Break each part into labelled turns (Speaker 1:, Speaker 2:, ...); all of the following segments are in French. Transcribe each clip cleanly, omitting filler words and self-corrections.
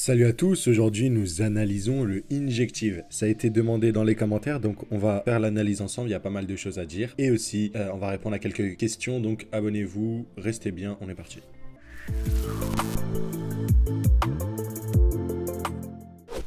Speaker 1: Salut à tous, aujourd'hui nous analysons le Injective. Ça a été demandé dans les commentaires, donc on va faire l'analyse ensemble, il y a pas mal de choses à dire. Et aussi, on va répondre à quelques questions, donc abonnez-vous, restez bien, on est parti.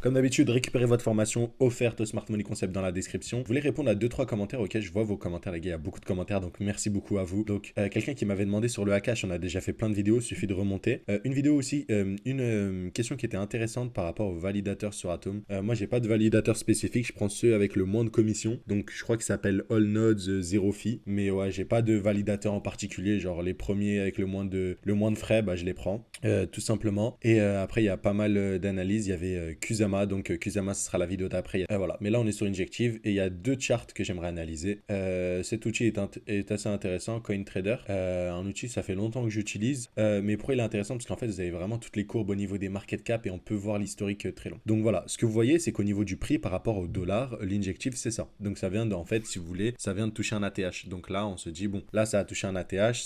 Speaker 1: Comme d'habitude, récupérez votre formation offerte au Smart Money Concept dans la description. Je voulais répondre à 2-3 commentaires auxquels je vois vos commentaires, les gars. Il y a beaucoup de commentaires, donc merci beaucoup à vous. Donc, quelqu'un qui m'avait demandé sur le Hakash, on a déjà fait plein de vidéos, il suffit de remonter. Une vidéo aussi, une question qui était intéressante par rapport aux validateurs sur Atom. Moi, j'ai pas de validateur spécifique, je prends ceux avec le moins de commission. Donc, je crois que ça s'appelle All Nodes Zero Fee. Mais ouais, j'ai pas de validateur en particulier. Genre, les premiers avec le moins de frais, bah, je les prends, tout simplement. Et après, il y a pas mal d'analyses. Il y avait Kusama. Donc Kusama, ce sera la vidéo d'après. Voilà, mais là on est sur Injective et il y a deux charts que j'aimerais analyser. Cet outil est assez intéressant, CoinTrader. Un outil, ça fait longtemps que j'utilise, mais pourquoi il est intéressant? Parce qu'en fait, vous avez vraiment toutes les courbes au niveau des market cap et on peut voir l'historique très long. Donc voilà, ce que vous voyez, c'est qu'au niveau du prix par rapport au dollar, l'Injective, c'est ça. Donc ça vient de, en fait, si vous voulez, ça vient de toucher un ATH. Donc là, on se dit, bon, là, ça a touché un ATH,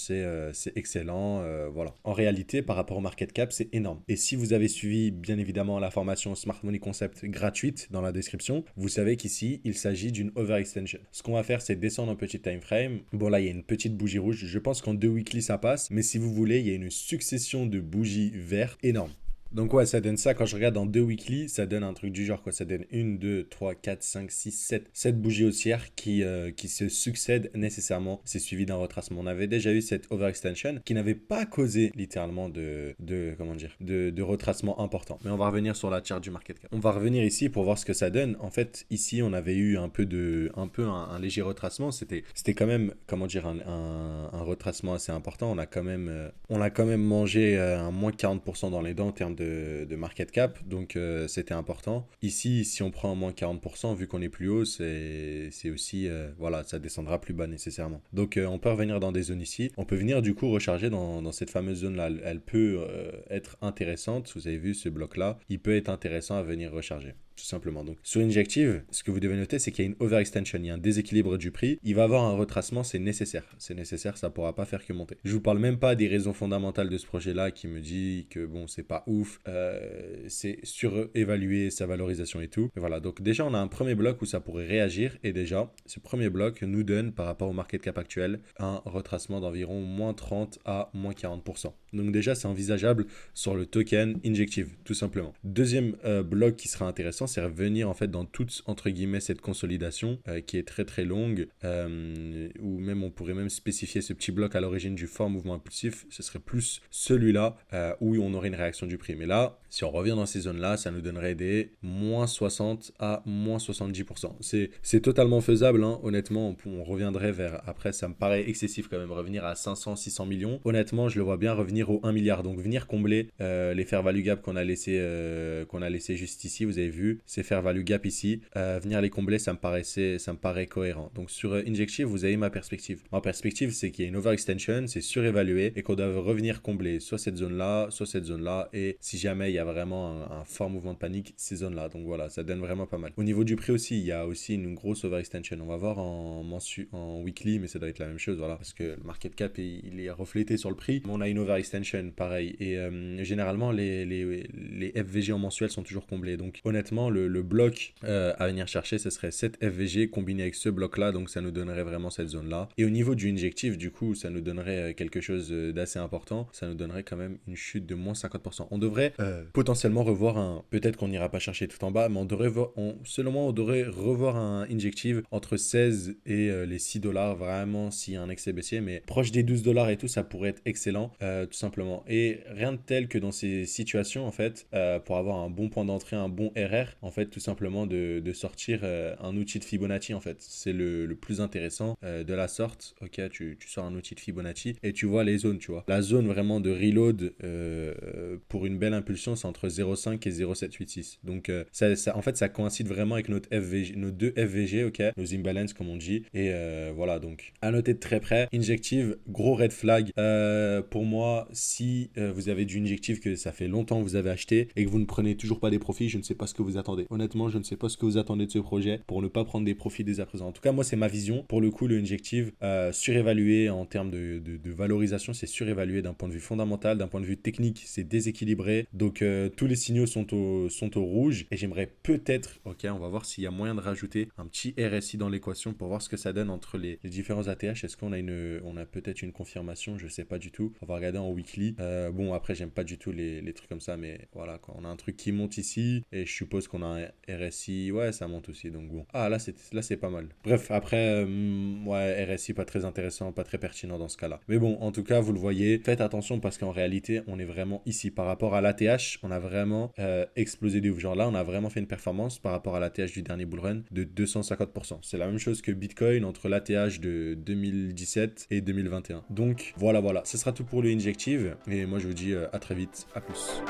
Speaker 1: c'est excellent, voilà. En réalité, par rapport au market cap, c'est énorme. Et si vous avez suivi, bien évidemment, la formation Smart Money Concept gratuite dans la description, vous savez qu'ici, il s'agit d'une overextension. Ce qu'on va faire, c'est descendre un petit time frame. Bon, là, il y a une petite bougie rouge. Je pense qu'en 2 weekly, ça passe. Mais si vous voulez, il y a une succession de bougies vertes énorme. Donc ouais, ça donne ça, quand je regarde en 2 weekly, ça donne un truc du genre, quoi. Ça donne 1, 2, 3, 4, 5, 6, 7. 7 bougies haussières qui se succèdent nécessairement. C'est suivi d'un retracement. On avait déjà eu cette overextension qui n'avait pas causé littéralement de retracement important. Mais on va revenir sur la chart du market cap. On va revenir ici pour voir ce que ça donne. En fait, ici, on avait eu un léger retracement. C'était quand même, un retracement assez important. On a quand même mangé un moins 40% dans les dents en termes de market cap, donc c'était important. Ici, si on prend en moins 40%, vu qu'on est plus haut, c'est aussi, voilà, ça descendra plus bas nécessairement. Donc on peut revenir dans des zones ici. On peut venir du coup recharger dans cette fameuse zone-là. Elle peut être intéressante. Vous avez vu ce bloc-là, il peut être intéressant à venir recharger. Tout simplement. Donc, sur Injective, ce que vous devez noter, c'est qu'il y a une overextension, il y a un déséquilibre du prix. Il va avoir un retracement, c'est nécessaire. C'est nécessaire, ça ne pourra pas faire que monter. Je vous parle même pas des raisons fondamentales de ce projet-là qui me dit que bon, c'est pas ouf, c'est surévaluer sa valorisation et tout. Et voilà, donc déjà, on a un premier bloc où ça pourrait réagir. Et déjà, ce premier bloc nous donne, par rapport au market cap actuel, un retracement d'environ moins 30 à moins 40%. Donc déjà, c'est envisageable sur le token Injective, tout simplement. Deuxième bloc qui sera intéressant, c'est revenir en fait dans toute, entre guillemets, cette consolidation qui est très très longue, ou même on pourrait même spécifier ce petit bloc à l'origine du fort mouvement impulsif. Ce serait plus celui-là où on aurait une réaction du prix. Mais là, si on revient dans ces zones-là, ça nous donnerait des moins 60 à moins 70%. C'est totalement faisable, hein. Honnêtement, on reviendrait vers, après ça me paraît excessif quand même, revenir à 500-600 millions. Honnêtement, je le vois bien revenir au 1 milliard. Donc venir combler les fair value gap qu'on a laissé juste ici, vous avez vu, ces fair value gap ici, venir les combler, ça me paraît cohérent. Donc sur Injective, vous avez ma perspective. Ma perspective, c'est qu'il y a une overextension, c'est surévalué et qu'on doit revenir combler soit cette zone-là, et si jamais il y a vraiment un fort mouvement de panique, ces zones-là. Donc voilà, ça donne vraiment pas mal. Au niveau du prix aussi, il y a aussi une grosse overextension. On va voir en weekly, mais ça doit être la même chose, voilà, parce que le market cap, il est reflété sur le prix. Mais on a une overextension, pareil. Et généralement, les FVG en mensuel sont toujours comblés. Donc honnêtement, le bloc à venir chercher, ce serait 7 FVG combiné avec ce bloc-là. Donc ça nous donnerait vraiment cette zone-là. Et au niveau du Injective, du coup, ça nous donnerait quelque chose d'assez important. Ça nous donnerait quand même une chute de moins 50%. On devrait potentiellement revoir peut-être qu'on n'ira pas chercher tout en bas, mais selon moi, on devrait revoir un Injective entre 16 et les 6 dollars, vraiment, s'il y a un excès baissier. Mais proche des 12 dollars et tout, ça pourrait être excellent, tout simplement. Et rien de tel que dans ces situations, en fait, pour avoir un bon point d'entrée, un bon RR, en fait, tout simplement de sortir un outil de Fibonacci, en fait. C'est le plus intéressant de la sorte. Ok, tu sors un outil de Fibonacci et tu vois les zones, tu vois. La zone vraiment de reload pour une belle impulsion, c'est entre 0,5 et 0,786. Donc, en fait, ça coïncide vraiment avec notre FVG, nos deux FVG, ok, nos imbalance, comme on dit. Et voilà, donc, à noter de très près. Injective, gros red flag. Pour moi, si vous avez du Injective que ça fait longtemps que vous avez acheté et que vous ne prenez toujours pas des profits, je ne sais pas ce que vous attendez. Honnêtement, je ne sais pas ce que vous attendez de ce projet pour ne pas prendre des profits dès à présent. En tout cas, moi, c'est ma vision. Pour le coup, le Injective, surévalué en termes de valorisation, c'est surévalué d'un point de vue fondamental, d'un point de vue technique, c'est déséquilibré. Donc tous les signaux sont au rouge et j'aimerais peut-être, ok, on va voir s'il y a moyen de rajouter un petit RSI dans l'équation pour voir ce que ça donne entre les différents ATH. Est-ce qu'on a on a peut-être une confirmation? Je sais pas du tout. On va regarder en weekly. Bon, après, j'aime pas du tout les trucs comme ça, mais voilà, quoi. On a un truc qui monte ici et je suppose qu'on a un RSI. Ouais, ça monte aussi, donc bon. Ah, là, c'est pas mal. Bref, après, ouais, RSI pas très intéressant, pas très pertinent dans ce cas-là. Mais bon, en tout cas, vous le voyez, faites attention parce qu'en réalité, on est vraiment ici. Par rapport à l'ATH, on a vraiment explosé de ouf. Genre là, on a vraiment fait une performance par rapport à l'ATH du dernier bull run de 250%. C'est la même chose que Bitcoin entre l'ATH de 2017 et 2021. Donc voilà, ce sera tout pour le Injective. Et moi, je vous dis à très vite. À plus.